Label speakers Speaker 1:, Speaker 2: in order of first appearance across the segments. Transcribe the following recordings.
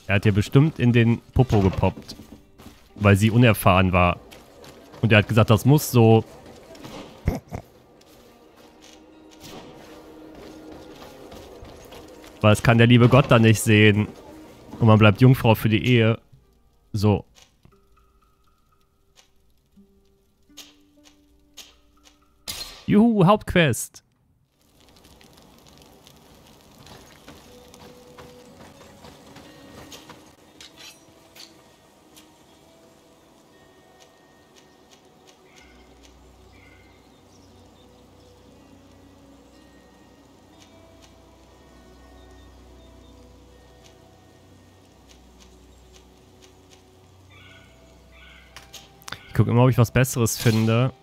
Speaker 1: Er hat ihr bestimmt in den Popo gepoppt. Weil sie unerfahren war. Und er hat gesagt, das muss so. Weil es kann der liebe Gott dann nicht sehen. Und man bleibt Jungfrau für die Ehe. So. Juhu, Hauptquest. Ich gucke immer, ob ich was Besseres finde.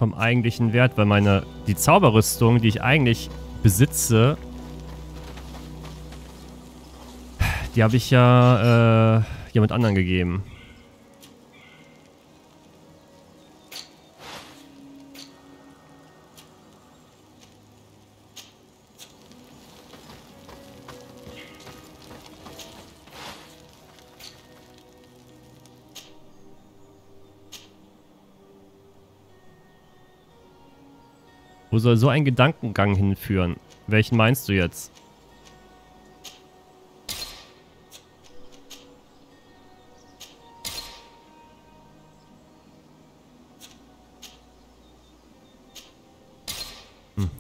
Speaker 1: Vom eigentlichen Wert, weil die Zauberrüstung, die ich eigentlich besitze, die habe ich ja jemand anderen gegeben. Wo soll so ein Gedankengang hinführen? Welchen meinst du jetzt?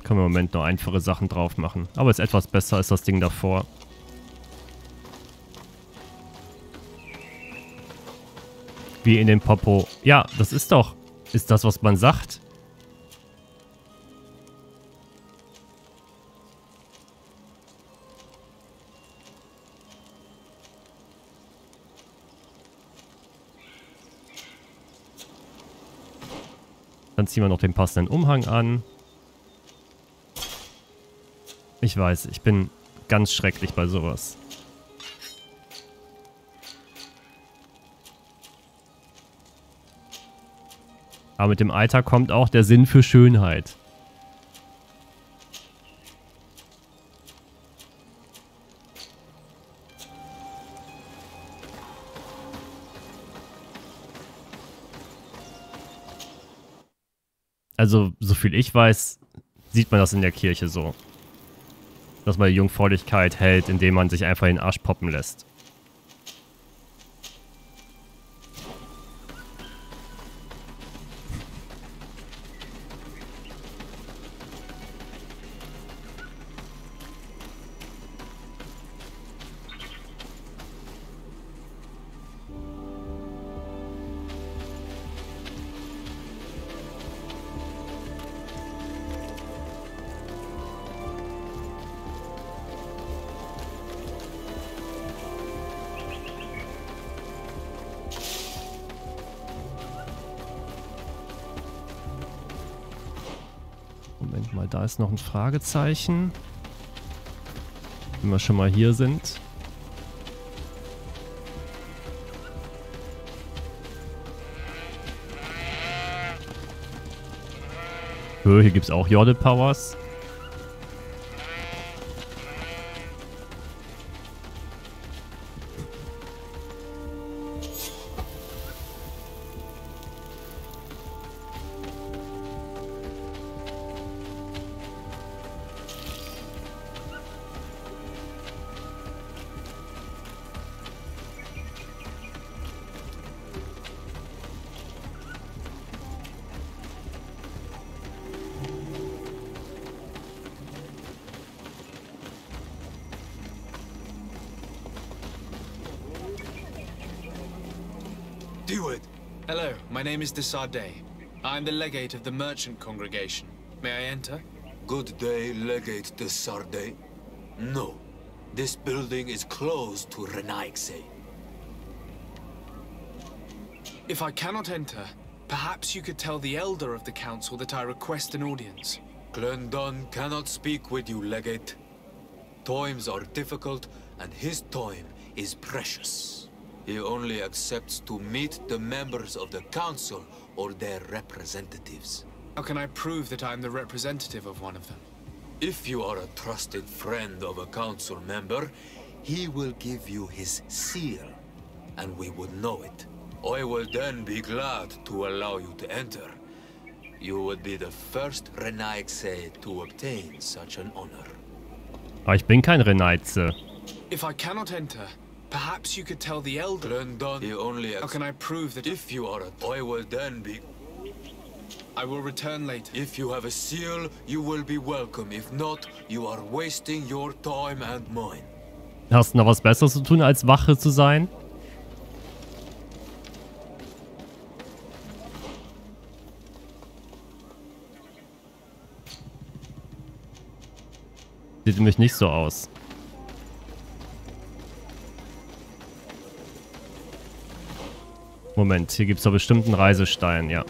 Speaker 1: Können wir im Moment noch einfache Sachen drauf machen. Aber ist etwas besser als das Ding davor. Wie in den Popo. Ja, das ist doch... Ist das, was man sagt? Dann ziehen wir noch den passenden Umhang an. Ich weiß, ich bin ganz schrecklich bei sowas. Aber mit dem Alter kommt auch der Sinn für Schönheit. Also, soviel ich weiß, sieht man das in der Kirche so. Dass man die Jungfräulichkeit hält, indem man sich einfach in den Arsch poppen lässt. Moment mal, da ist noch ein Fragezeichen. Wenn wir schon mal hier sind. Hier gibt es auch Jordel-Powers.
Speaker 2: Hello, my name is Desardet. I'm the legate of the merchant congregation. May I enter?
Speaker 3: Good day, Legate Desardet. No, this building is closed to Renaigse.
Speaker 2: If I cannot enter, perhaps you could tell the elder of the council that I request an audience.
Speaker 3: Glendon cannot speak with you, Legate. Times are difficult, and his time is precious. He only accepts to meet the members of the council or their representatives.
Speaker 2: How can I prove that I'm the representative of one of them?
Speaker 3: If you are a trusted friend of a council member, he will give you his seal, and we would know it. I will then be glad to allow you to enter. You would be the first Renaixe to obtain such an honor.
Speaker 1: Aber ich bin kein Renaize.
Speaker 2: If I cannot enter, perhaps you could tell the elder.
Speaker 3: Glendon, the only
Speaker 2: How can I prove that
Speaker 3: if you are I will then be...
Speaker 2: I will return later.
Speaker 3: If you have a seal, you will be welcome. If not, you are wasting your time and mine.
Speaker 1: Hast du noch was Besseres zu tun, als Wache zu sein? Sieht nämlich nicht so aus. Moment, hier gibt es doch bestimmt einen Reisestein, ja.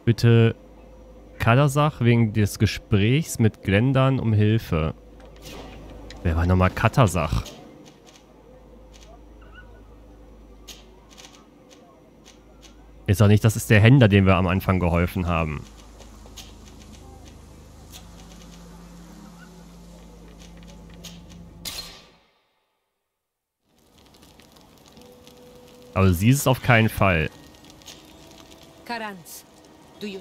Speaker 1: Bitte Kadersach wegen des Gesprächs mit Glendern um Hilfe. Wer war nochmal Kadersach? Ist doch nicht, das ist der Händler, dem wir am Anfang geholfen haben. Aber sie ist es auf keinen Fall.
Speaker 4: Karans, do you...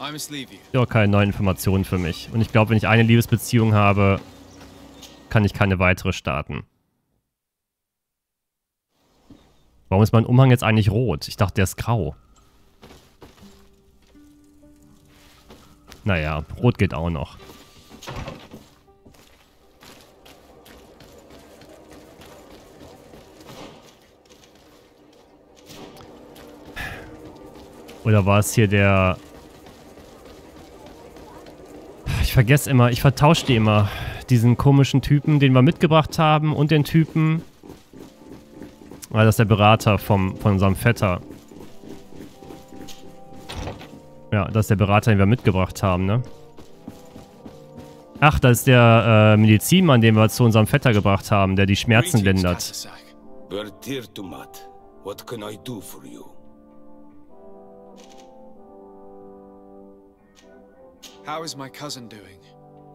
Speaker 2: I must leave you.
Speaker 1: Ja, keine neuen Informationen für mich. Und ich glaube, wenn ich eine Liebesbeziehung habe, kann ich keine weitere starten. Warum ist mein Umhang jetzt eigentlich rot? Ich dachte, der ist grau. Naja, rot geht auch noch. Oder war es hier der... Ich vergesse immer, ich vertausche die immer. Diesen komischen Typen, den wir mitgebracht haben und den Typen... Ah, das ist der Berater von unserem Vetter. Ja, das ist der Berater, den wir mitgebracht haben, ne? Ach, das ist der Medizinmann, den wir zu unserem Vetter gebracht haben, der die Schmerzen lindert.
Speaker 5: What can I do for you?
Speaker 2: How is my cousin doing?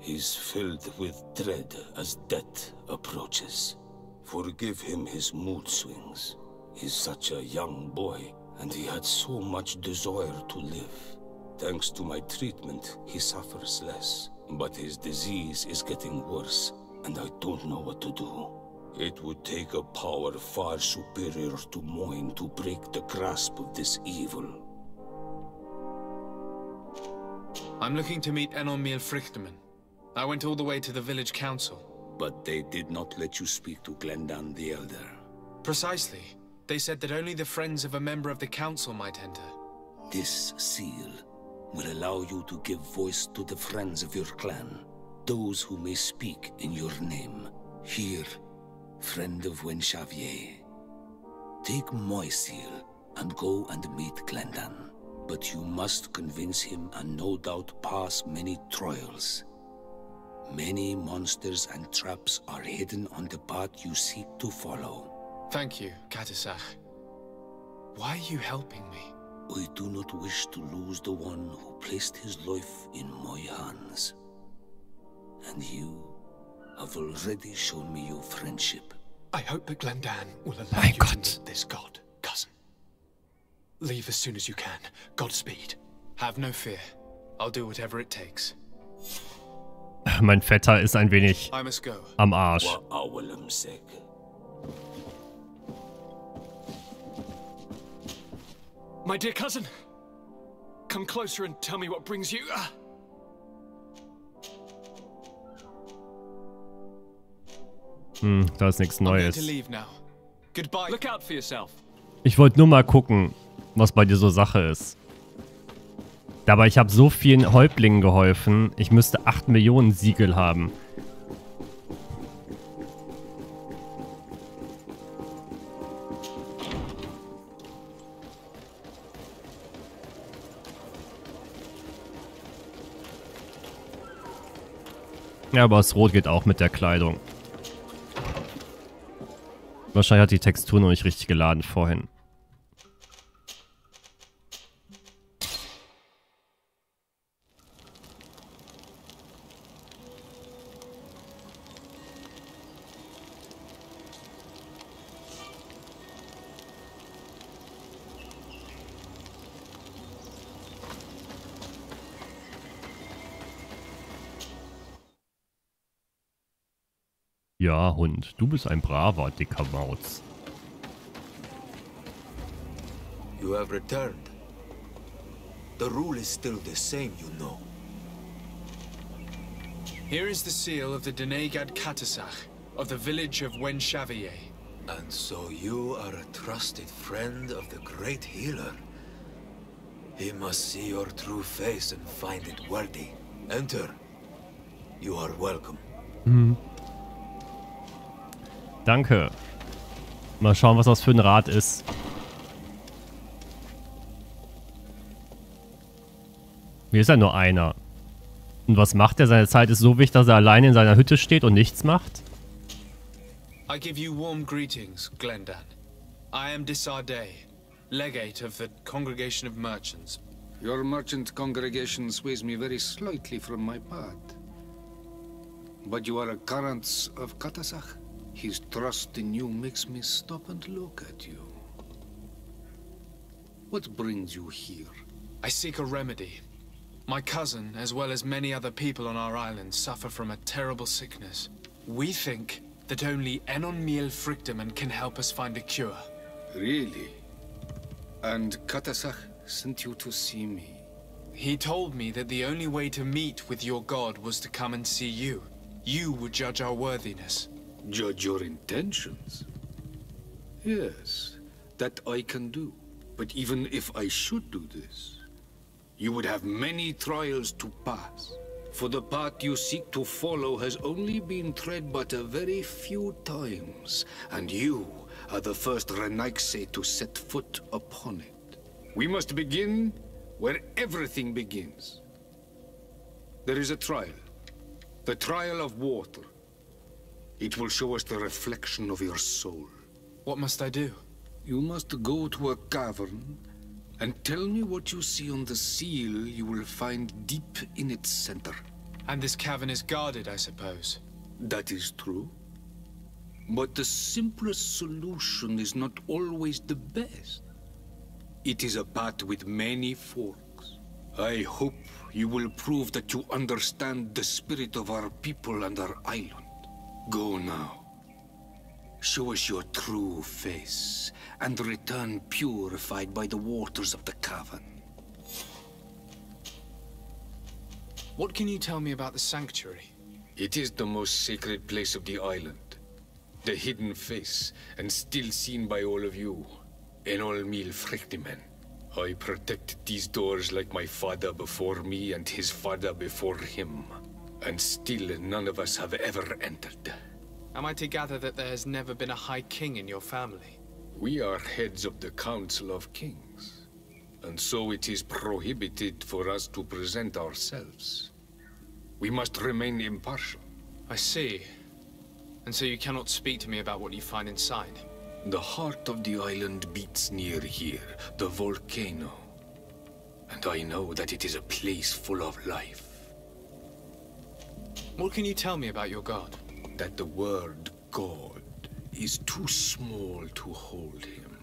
Speaker 5: He's filled with dread as death approaches. Forgive him his mood swings. He's such a young boy, and he had so much desire to live. Thanks to my treatment, he suffers less. But his disease is getting worse, and I don't know what to do. It would take a power far superior to mine to break the grasp of this evil.
Speaker 2: I'm looking to meet Enormil Frichterman. I went all the way to the village council.
Speaker 5: But they did not let you speak to Glendan the Elder.
Speaker 2: Precisely. They said that only the friends of a member of the council might enter.
Speaker 5: This seal will allow you to give voice to the friends of your clan, those who may speak in your name. Here, friend of Wenxavier. Take my seal and go and meet Glendan. But you must convince him and no doubt pass many trials. Many monsters and traps are hidden on the path you seek to follow.
Speaker 2: Thank you, Katisach. Why are you helping me?
Speaker 5: I do not wish to lose the one who placed his life in my hands. And you have already shown me your friendship.
Speaker 2: I hope that Glendan will allow you to meet this god, cousin. Leave as soon as you can. Godspeed. Have no fear. I'll do whatever it takes.
Speaker 1: Mein Vetter ist ein wenig am Arsch.
Speaker 2: My dear cousin, come closer and tell me what brings you.
Speaker 1: Da ist nichts Neues. Ich wollte nur mal gucken, was bei dir so Sache ist. Aber ich habe so vielen Häuptlingen geholfen, ich müsste 8 Millionen Siegel haben. Ja, aber das Rot geht auch mit der Kleidung. Wahrscheinlich hat die Textur noch nicht richtig geladen vorhin. Ja, Hund, du bist ein braver, dicker Mauz.
Speaker 3: You have returned. The rule is still the same, you know.
Speaker 2: Here is the seal of the Denegad Katasach, of the village of Wenchavier.
Speaker 3: And so you are a trusted friend of the great healer. He must see your true face and find it worthy. Enter. You are welcome.
Speaker 1: Danke. Mal schauen, was das für ein Rat ist. Hier ist ja nur einer. Und was macht er? Seine Zeit ist so wichtig, dass er alleine in seiner Hütte steht und nichts macht?
Speaker 2: I give you warm greetings, Glendan. I am Disarday, legate of the Congregation of Merchants.
Speaker 5: Your merchant congregation sways me very slightly from my path. But you are a current of Katasach? His trust in you makes me stop and look at you. What brings you here?
Speaker 2: I seek a remedy. My cousin, as well as many other people on our island, suffer from a terrible sickness. We think that only Enon Miel Frictamen can help us find a cure.
Speaker 5: Really? And Katasach sent you to see me?
Speaker 2: He told me that the only way to meet with your god was to come and see you. You would judge our worthiness.
Speaker 5: Judge your intentions? Yes, that I can do. But even if I should do this, you would have many trials to pass. For the path you seek to follow has only been tread but a very few times, and you are the first Renaigse to set foot upon it. We must begin where everything begins. There is a trial. The trial of water. It will show us the reflection of your soul.
Speaker 2: What must I do?
Speaker 5: You must go to a cavern and tell me what you see on the seal you will find deep in its center.
Speaker 2: And this cavern is guarded, I suppose.
Speaker 5: That is true. But the simplest solution is not always the best. It is a path with many forks. I hope you will prove that you understand the spirit of our people and our island. Go now. Show us your true face, and return purified by the waters of the cavern.
Speaker 2: What can you tell me about the sanctuary?
Speaker 5: It is the most sacred place of the island. The hidden face, and still seen by all of you. Enol Mil Frictimen. I protect these doors like my father before me and his father before him. And still none of us have ever entered.
Speaker 2: Am I to gather that there has never been a High King in your family?
Speaker 5: We are heads of the Council of Kings. And so it is prohibited for us to present ourselves. We must remain impartial.
Speaker 2: I see. And so you cannot speak to me about what you find inside?
Speaker 5: The heart of the island beats near here, the volcano. And I know that it is a place full of life.
Speaker 2: What can you tell me about your god?
Speaker 5: That the word God is too small to hold him.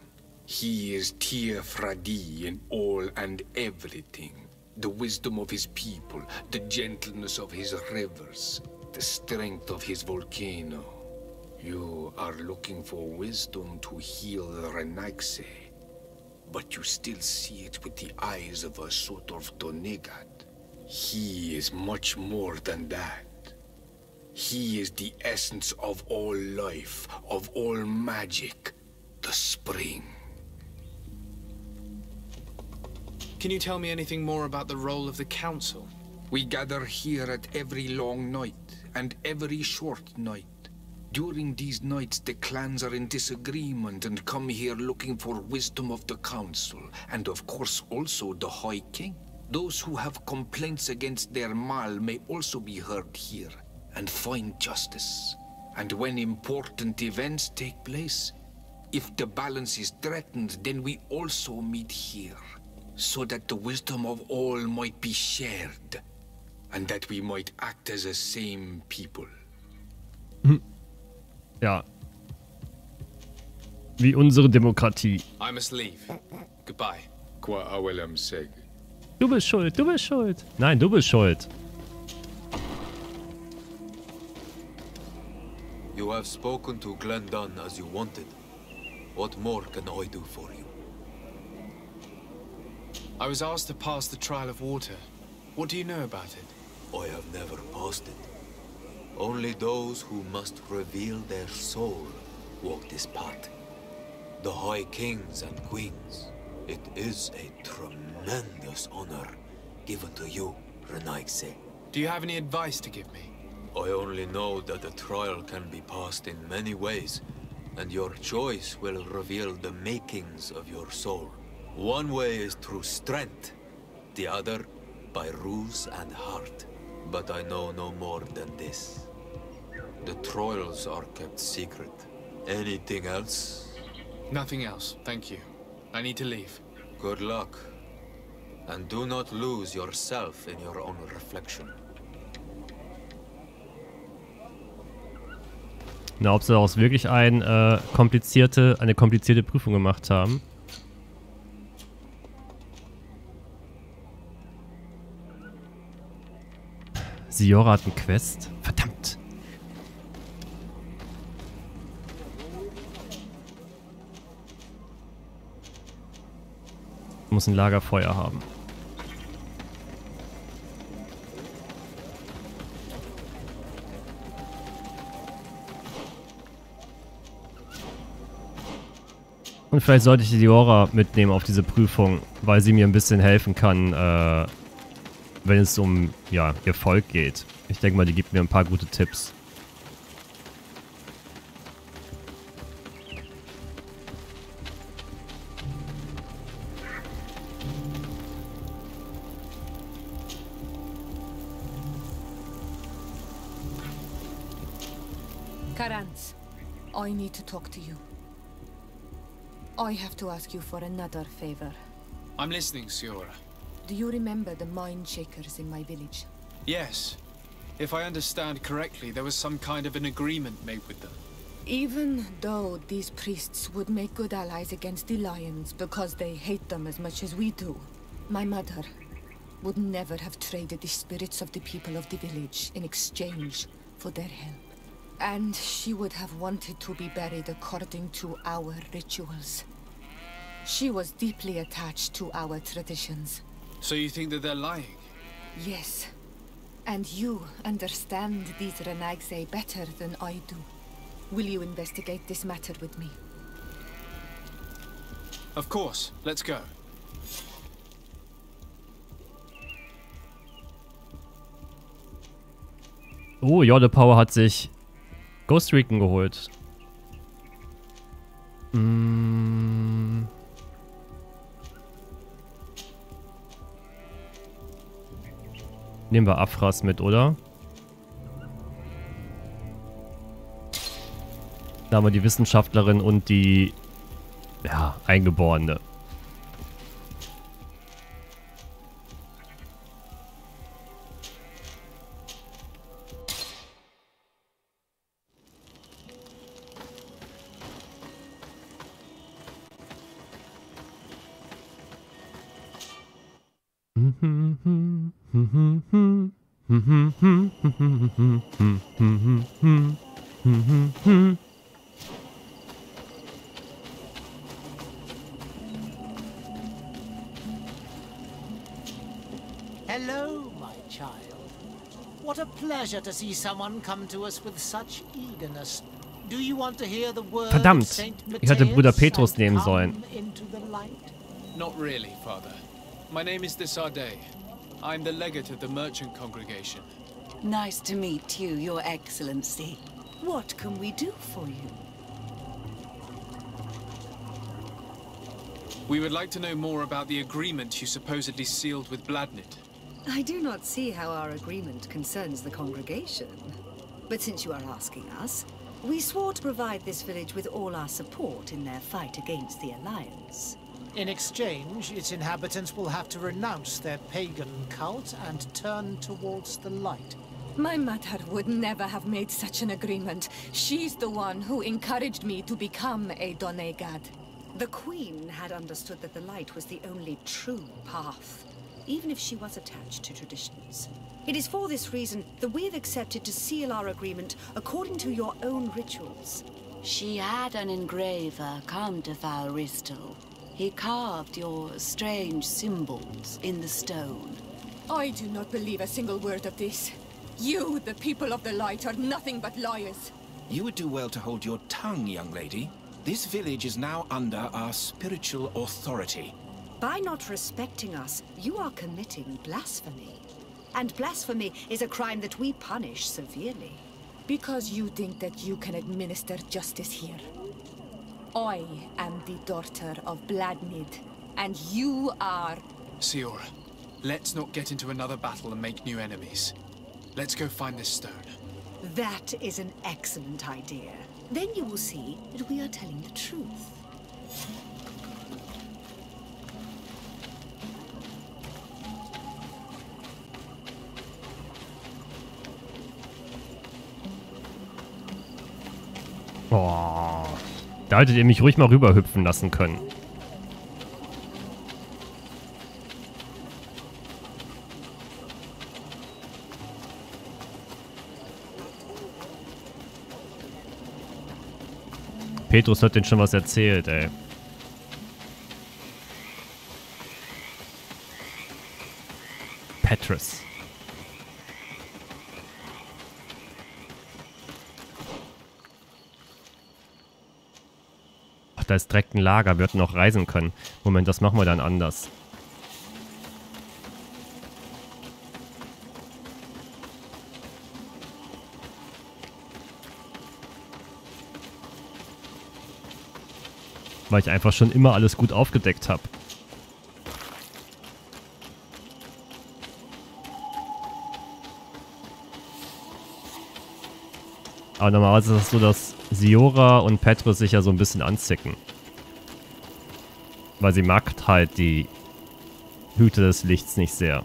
Speaker 5: He is Tir Fradi in all and everything. The wisdom of his people, the gentleness of his rivers, the strength of his volcano. You are looking for wisdom to heal the Renaigse, but you still see it with the eyes of a sort of Donegat. He is much more than that. He is the essence of all life, of all magic, the spring.
Speaker 2: Can you tell me anything more about the role of the Council?
Speaker 5: We gather here at every long night, and every short night. During these nights, the clans are in disagreement and come here looking for wisdom of the Council, and of course also the High King. Those who have complaints against their Mal may also be heard here, and find justice. And when important events take place, If the balance is threatened, then we also meet here, so that the wisdom of all might be shared, and that we might act as a same people.
Speaker 1: Ja. Wie unsere Demokratie.
Speaker 2: I must leave. Goodbye.
Speaker 1: Du bist schuld, du bist schuld. Nein, du bist schuld.
Speaker 3: You have spoken to Glendon as you wanted. What more can I do for you?
Speaker 2: I was asked to pass the trial of water. What do you know about it?
Speaker 3: I have never passed it. Only those who must reveal their soul walk this path. The High Kings and Queens. It is a tremendous honor given to you, Renaigse.
Speaker 2: Do you have any advice to give me?
Speaker 3: I only know that the trial can be passed in many ways, and your choice will reveal the makings of your soul. One way is through strength, the other by ruse and heart. But I know no more than this. The trials are kept secret. Anything else?
Speaker 2: Nothing else, thank you. I need to leave.
Speaker 3: Good luck. And do not lose yourself in your own reflection.
Speaker 1: Na, ob sie daraus wirklich eine komplizierte Prüfung gemacht haben. Siora hat einen Quest. Verdammt. Muss ein Lagerfeuer haben. Und vielleicht sollte ich die Siora mitnehmen auf diese Prüfung, weil sie mir ein bisschen helfen kann, wenn es um, ja, ihr Volk geht. Ich denke mal, die gibt mir ein paar gute Tipps.
Speaker 4: Karans, I need to talk to you. I have to ask you for another favor.
Speaker 2: I'm listening, Siora.
Speaker 4: Do you remember the mind shakers in my village?
Speaker 2: Yes. If I understand correctly, there was some kind of an agreement made with them.
Speaker 4: Even though these priests would make good allies against the lions because they hate them as much as we do, my mother would never have traded the spirits of the people of the village in exchange for their help. And she would have wanted to be buried according to our rituals. She was deeply attached to our traditions.
Speaker 2: So you think that they're lying?
Speaker 4: Yes. And you understand these Renaigse better than I do. Will you investigate this matter with me?
Speaker 2: Of course. Let's go.
Speaker 1: Oh, Jorde Power hat sich Ghost Recon geholt. Nehmen wir Afras mit, oder? Da haben wir die Wissenschaftlerin und die, ja, Eingeborene.
Speaker 6: Hello, my child. What a pleasure to see someone come to us with such eagerness. Do you want to hear the word
Speaker 1: Verdammt,
Speaker 6: of Saint
Speaker 1: ich hätte Bruder
Speaker 6: Matthias
Speaker 1: Petrus
Speaker 6: and
Speaker 1: nehmen
Speaker 6: come
Speaker 1: sollen.
Speaker 6: into the light?
Speaker 2: Not really, Father. My name is Desarde. I'm the legate of the merchant congregation.
Speaker 7: Nice to meet you, Your Excellency. What can we do for you?
Speaker 2: We would like to know more about the agreement you supposedly sealed with Bladnid.
Speaker 7: I do not see how our agreement concerns the congregation. But since you are asking us, We swore to provide this village with all our support in their fight against the Alliance.
Speaker 6: In exchange, its inhabitants will have to renounce their pagan cult and turn towards the light.
Speaker 4: My mother would never have made such an agreement. She's the one who encouraged me to become a Donegad.
Speaker 7: The Queen had understood that the light was the only true path, even if she was attached to traditions. It is for this reason that we have accepted to seal our agreement according to your own rituals.
Speaker 8: She had an engraver come to Valristal. He carved your strange symbols in the stone.
Speaker 4: I do not believe a single word of this. You, the people of the light, are nothing but liars.
Speaker 9: You would do well to hold your tongue, young lady. This village is now under our spiritual authority.
Speaker 7: By not respecting us, you are committing blasphemy. And blasphemy is a crime that we punish severely.
Speaker 4: Because you think that you can administer justice here. I am the daughter of Bladnid, and you are...
Speaker 2: Siora, let's not get into another battle and make new enemies. Let's go find this stone.
Speaker 7: That is an excellent idea. Then you will see that we are telling the truth.
Speaker 1: Boah. Da hättet ihr mich ruhig mal rüberhüpfen lassen können. Petrus hat denen schon was erzählt, ey. Petrus. Ach, da ist direkt ein Lager. Wir hätten auch reisen können. Moment, das machen wir dann anders. Weil ich einfach schon immer alles gut aufgedeckt habe. Aber normalerweise ist es so, dass Siora und Petrus sich ja so ein bisschen anzicken. Weil sie mag halt die Hüte des Lichts nicht sehr.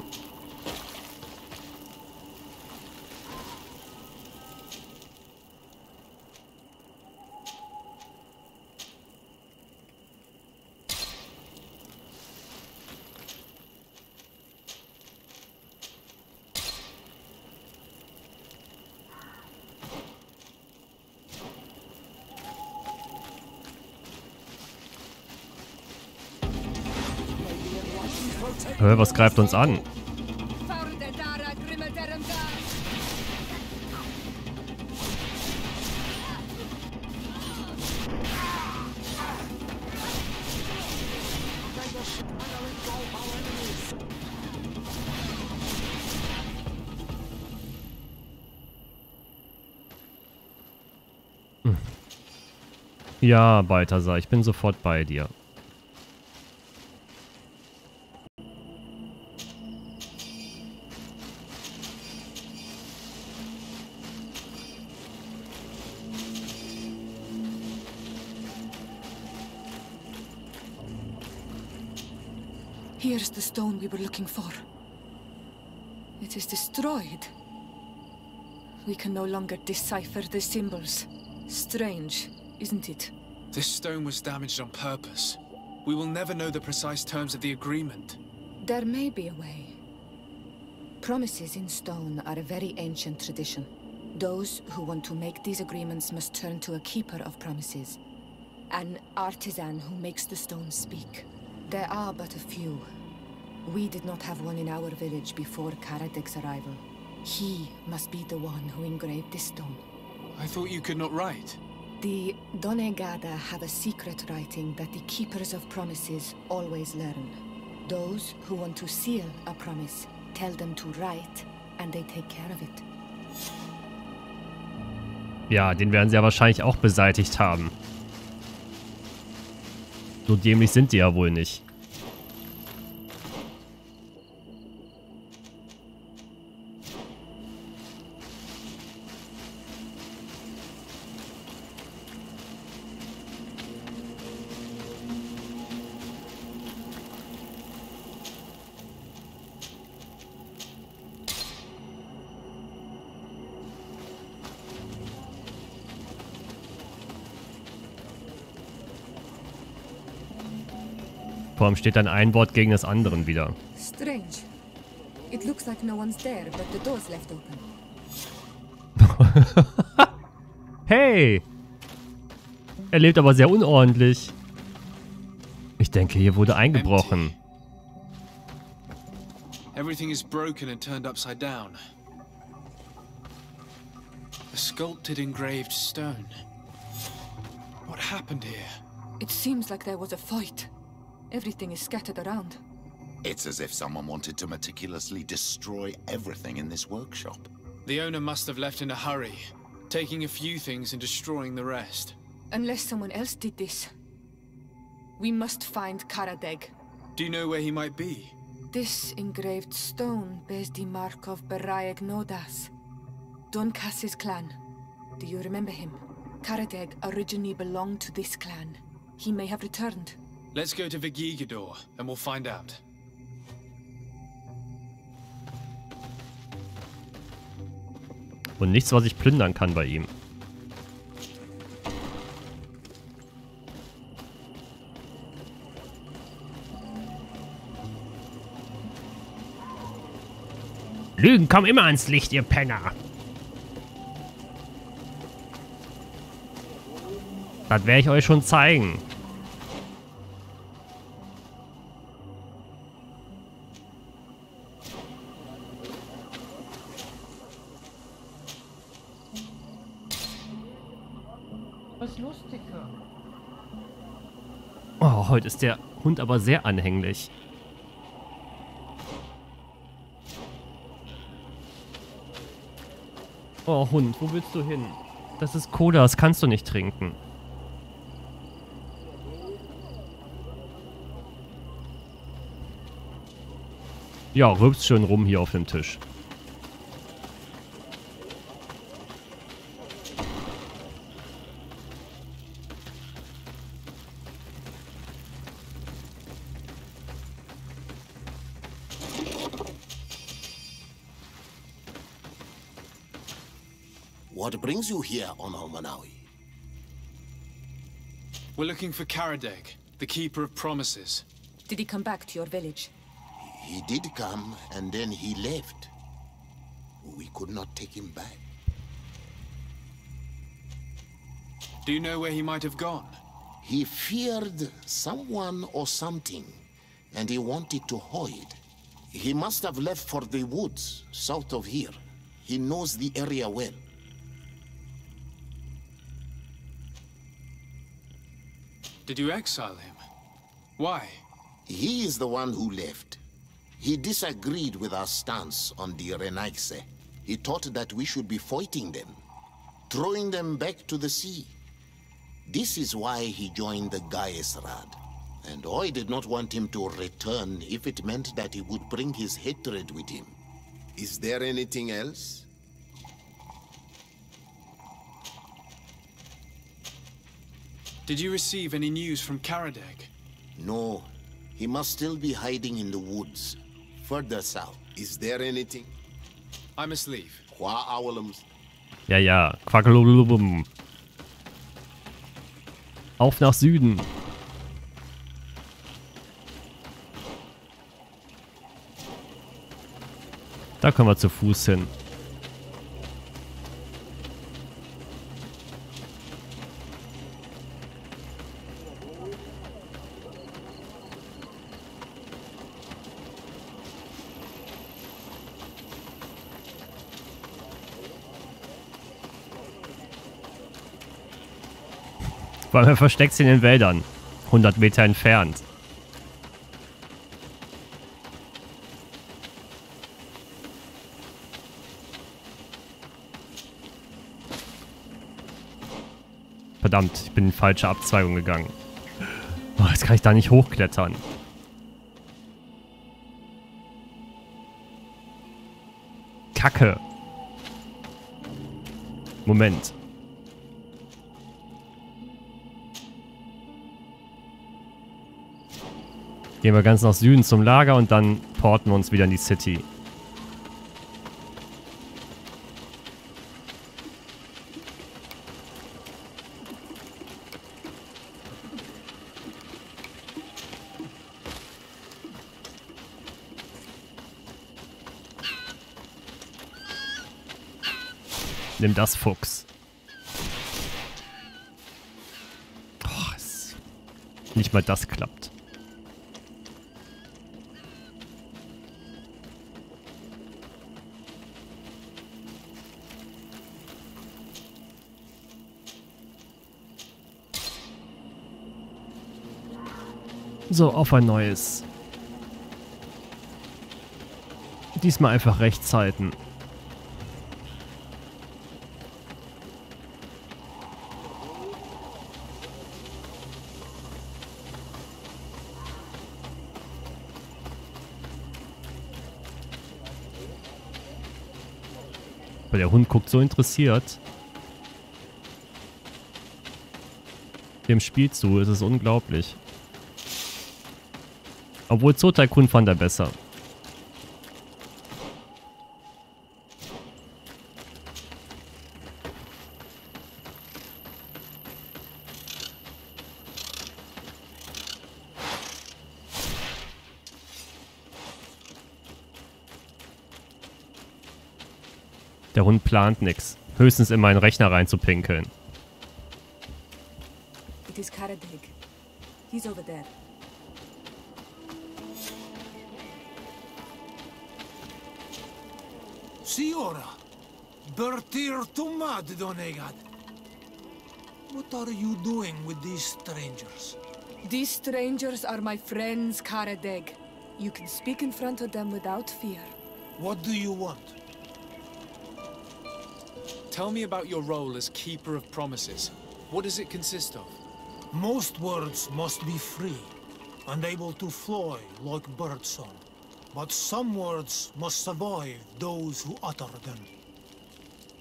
Speaker 1: Hör, was greift uns an? Ja, Balthasar, ich bin sofort bei dir.
Speaker 4: Here's the stone we were looking for. It is destroyed. We can no longer decipher the symbols. Strange, isn't it?
Speaker 2: This stone was damaged on purpose. We will never know the precise terms of the agreement.
Speaker 4: There may be a way. Promises in stone are a very ancient tradition. Those who want to make these agreements must turn to a keeper of promises. An artisan who makes the stones speak. There are but a few. We did not have one in our village before Karadek's arrival. He must be the one who engraved this stone.
Speaker 2: I thought you could not write.
Speaker 4: The Donegada have a secret writing that the keepers of promises always learn. Those who want to seal a promise tell them to write, and they take care of it.
Speaker 1: Ja, den werden sie ja wahrscheinlich auch beseitigt haben. So dämlich sind die ja wohl nicht. Warum steht dann ein Wort gegen das andere wieder?
Speaker 4: Strange. It looks like no one's there, but the door's left open.
Speaker 1: Hey! Er lebt aber sehr unordentlich. Ich denke, hier wurde eingebrochen.
Speaker 2: Everything is broken and turned upside down. A sculpted engraved stone. What happened here?
Speaker 4: It seems like there was a fight. Everything is scattered around.
Speaker 10: It's as if someone wanted to meticulously destroy everything in this workshop.
Speaker 2: The owner must have left in a hurry, taking a few things and destroying the rest.
Speaker 4: Unless someone else did this. We must find Karadeg.
Speaker 2: Do you know where he might be?
Speaker 4: This engraved stone bears the mark of Baraeg Nodas, Doncass's clan. Do you remember him? Karadeg originally belonged to this clan. He may have returned.
Speaker 2: Let's go to Vigigador and we'll find out.
Speaker 1: Und nichts, was ich plündern kann bei ihm. Lügen kommen immer ans Licht, ihr Penner. Das werde ich euch schon zeigen.
Speaker 6: Was lustig.
Speaker 1: Oh, heute ist der Hund aber sehr anhänglich. Oh, Hund, wo willst du hin? Das ist Cola, das kannst du nicht trinken. Ja, rülpst schön rum hier auf dem Tisch.
Speaker 5: What brings you here on Almanawi?
Speaker 2: We're looking for Karadeg, the Keeper of Promises.
Speaker 4: Did he come back to your village?
Speaker 5: He did come, and then he left. We could not take him back.
Speaker 2: Do you know where he might have gone?
Speaker 5: He feared someone or something, and he wanted to hide. He must have left for the woods, south of here. He knows the area well.
Speaker 2: Did you exile him? Why?
Speaker 5: He is the one who left. He disagreed with our stance on the Renaigse. He thought that we should be fighting them, throwing them back to the sea. This is why he joined the Gaesrad. And I did not want him to return if it meant that he would bring his hatred with him. Is there anything else?
Speaker 2: Did you receive any news from Karadeg?
Speaker 5: No. He must still be hiding in the woods. Further south. Is there anything?
Speaker 2: I must leave.
Speaker 1: Ja, ja. Quackelulubum. Auf nach Süden. Da können wir zu Fuß hin. Weil er versteckt sich in den Wäldern. 100 Meter entfernt. Verdammt, ich bin in falsche Abzweigung gegangen. Oh, jetzt kann ich da nicht hochklettern. Kacke. Moment. Gehen wir ganz nach Süden zum Lager und dann porten wir uns wieder in die City. Nimm das, Fuchs. Nicht mal das klappt. So, auf ein neues. Diesmal einfach rechts halten. Weil der Hund guckt so interessiert dem Spiel zu, es ist unglaublich. Obwohl Zoo Tycoon fand er besser. Der Hund plant nix. Höchstens in meinen Rechner reinzupinkeln.
Speaker 4: It is Karadeg. He's over there.
Speaker 11: Siora, Bertir Tumad Donegad. What are you doing with these strangers?
Speaker 4: These strangers are my friends, Karadeg. You can speak in front of them without fear.
Speaker 11: What do you want?
Speaker 2: Tell me about your role as Keeper of Promises. What does it consist of?
Speaker 11: Most words must be free and able to fly like birdsong. But some words must survive those who utter them.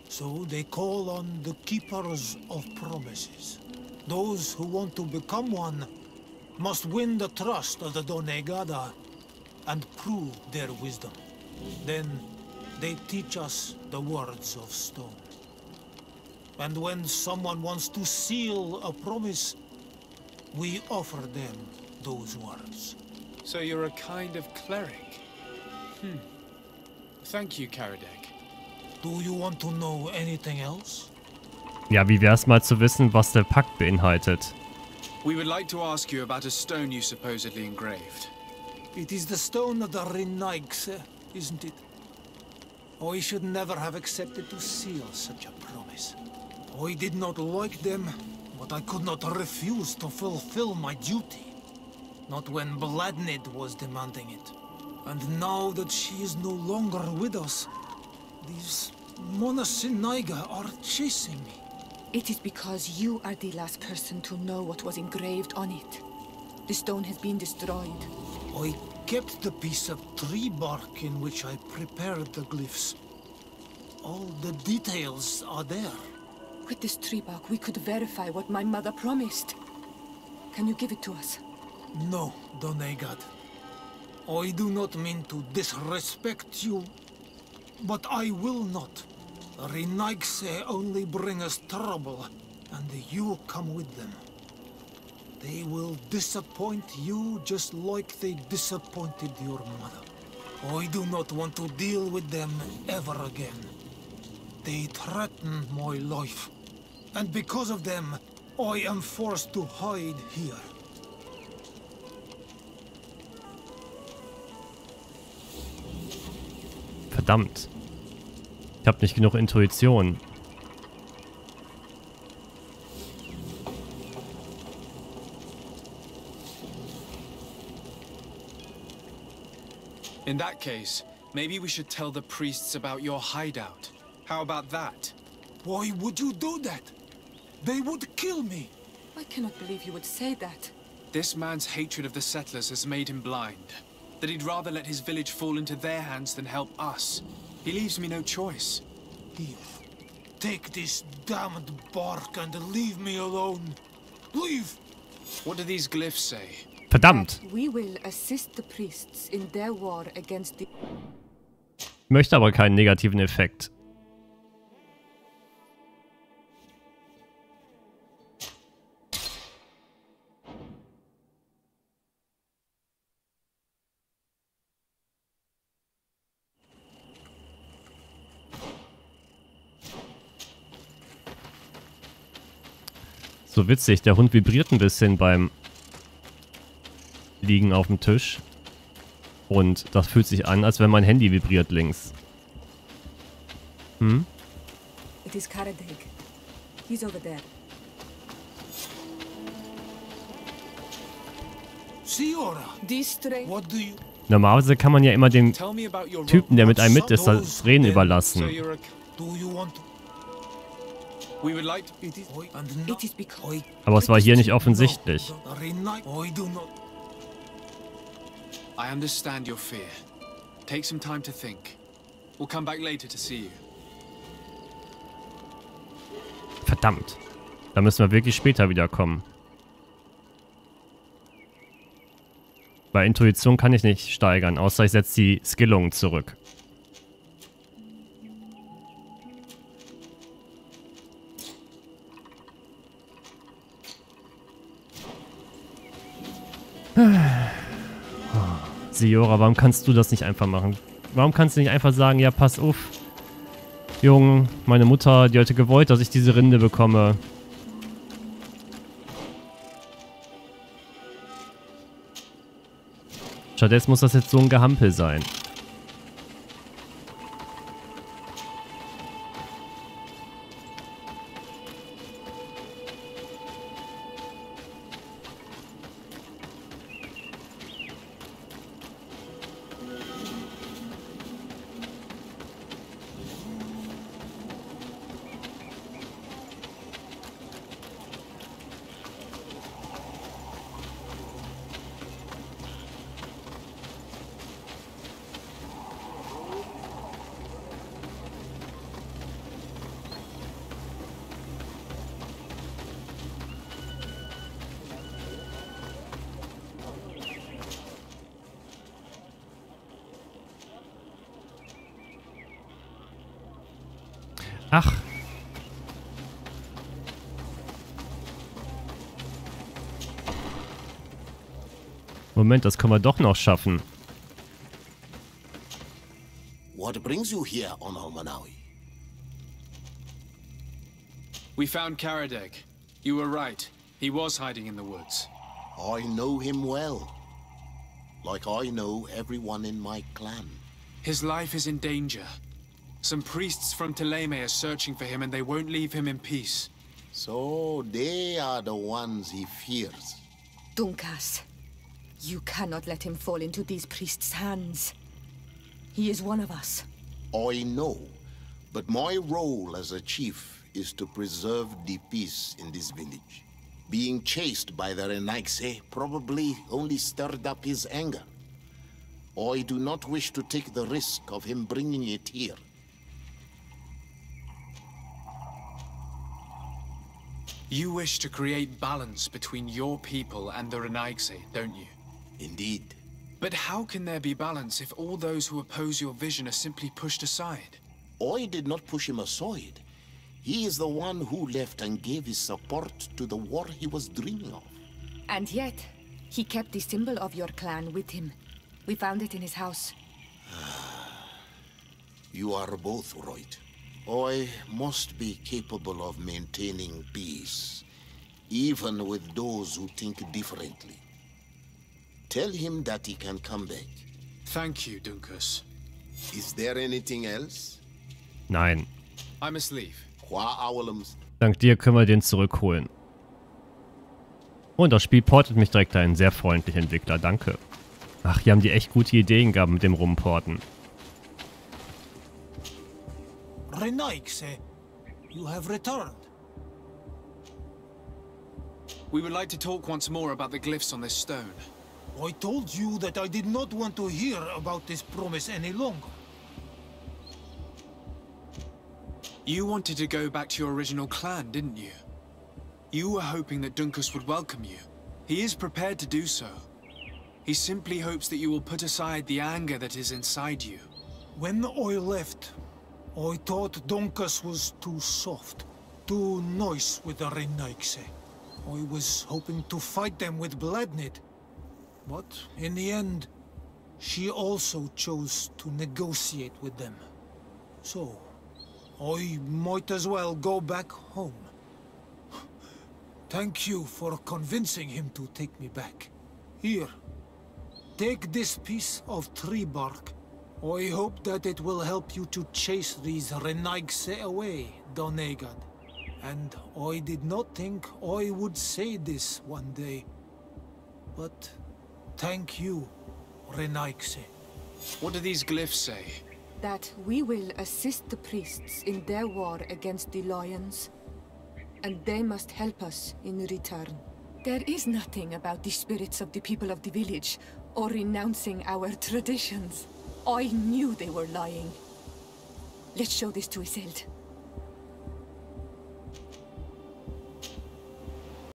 Speaker 11: So they call on the Keepers of Promises. Those who want to become one must win the trust of the Donegada and prove their wisdom. Then they teach us the words of stone. And when someone wants to seal a promise, we offer them those words.
Speaker 2: So you're a kind of cleric. Thank you, Karadeg.
Speaker 11: Do you want to know anything else?
Speaker 1: Ja, wie wär's mal zu wissen, was der Pakt beinhaltet?
Speaker 2: We would like to ask you about a stone you supposedly engraved.
Speaker 11: It is the stone of the Renaigse, isn't it? I should never have accepted to seal such a promise. I did not like them, but I could not refuse to fulfill my duty. Not when Bladnid was demanding it. And now that she is no longer with us, these Monasinaiga are chasing me.
Speaker 4: It is because you are the last person to know what was engraved on it. The stone has been destroyed.
Speaker 11: I kept the piece of tree bark in which I prepared the glyphs. All the details are there.
Speaker 4: With this tree bark, we could verify what my mother promised. Can you give it to us?
Speaker 11: No, Donegad. I do not mean to disrespect you, but I will not. Renaigse only bring us trouble, and you come with them. They will disappoint you just like they disappointed your mother. I do not want to deal with them ever again. They threaten my life, and because of them, I am forced to hide here.
Speaker 1: Verdammt. Ich habe nicht genug Intuition.
Speaker 2: In that case, maybe we should tell the priests about your hideout. How about that?
Speaker 11: Why would you do that? They would kill me.
Speaker 4: I cannot believe you would say that.
Speaker 2: This man's hatred of the settlers has made him blind. That he'd rather let his village fall into their hands than help us. He leaves me no choice.
Speaker 11: Here, take this damned bark and leave me alone. Leave!
Speaker 2: What do these glyphs say?
Speaker 1: Verdammt!
Speaker 4: We will assist the priests in their war against the...
Speaker 1: Möchte aber keinen negativen Effekt. So witzig, der Hund vibriert ein bisschen beim Liegen auf dem Tisch. Und das fühlt sich an, als wenn mein Handy vibriert links. Hm?
Speaker 4: It is Karadeg. He's over there.
Speaker 11: Siora, what do you...
Speaker 1: Normalerweise kann man ja immer dem Typen, der mit einem mit ist, das Reden überlassen. Aber es war hier nicht offensichtlich.
Speaker 2: I understand your fear. Take some time to think. We'll come back later to see you.
Speaker 1: Verdammt. Da müssen wir wirklich später wiederkommen. Bei Intuition kann ich nicht steigern, außer ich setze die Skillung zurück. Siora, warum kannst du das nicht einfach machen? Warum kannst du nicht einfach sagen, ja, pass auf, Jungen, meine Mutter, die hatte gewollt, dass ich diese Rinde bekomme. Stattdessen muss das jetzt so ein Gehampel sein. Ach. Moment, das können wir doch noch schaffen.
Speaker 12: What brings you here on Almanawi?
Speaker 2: We found Karadeg. You were right. He was hiding in the woods.
Speaker 12: I know him well. Like I know everyone in my clan.
Speaker 2: His life is in danger. Some priests from Teleme are searching for him and they won't leave him in peace.
Speaker 12: So they are the ones he fears.
Speaker 4: Dunkas, you cannot let him fall into these priests' hands. He is one of us.
Speaker 12: I know, but my role as a chief is to preserve the peace in this village. Being chased by the Renaigse probably only stirred up his anger. I do not wish to take the risk of him bringing it here.
Speaker 2: You wish to create balance between your people and the Renaigse, don't you?
Speaker 12: Indeed.
Speaker 2: But how can there be balance if all those who oppose your vision are simply pushed aside?
Speaker 12: I did not push him aside. He is the one who left and gave his support to the war he was dreaming of.
Speaker 4: And yet, he kept the symbol of your clan with him. We found it in his house.
Speaker 12: You are both right. I must be capable of maintaining peace, even with those who think differently. Tell him that he can come back.
Speaker 2: Thank you, Dunkus.
Speaker 12: Is there anything else?
Speaker 1: Nein.
Speaker 2: I must leave.
Speaker 1: Dank dir können wir den zurückholen. Und das Spiel portet mich direkt ein. Sehr freundlicher Entwickler, danke. Ach, hier haben die echt gute Ideen gehabt mit dem Rumporten.
Speaker 11: Renaigse, you have returned.
Speaker 2: We would like to talk once more about the glyphs on this stone.
Speaker 11: I told you that I did not want to hear about this promise any longer.
Speaker 2: You wanted to go back to your original clan, didn't you? You were hoping that Dunkus would welcome you. He is prepared to do so. He simply hopes that you will put aside the anger that is inside you.
Speaker 11: When I left, I thought Dunkus was too soft, too nice with the Renaigse. I was hoping to fight them with Bladnid. But in the end, she also chose to negotiate with them. So, I might as well go back home. Thank you for convincing him to take me back. Here, take this piece of tree bark. I hope that it will help you to chase these Renaigse away, Donegad. And I did not think I would say this one day. But thank you, Renaigse.
Speaker 2: What do these glyphs say?
Speaker 4: That we will assist the priests in their war against the lions. And they must help us in return. There is nothing about the spirits of the people of the village, or renouncing our traditions. I knew they were lying. Let's show this to Iseult.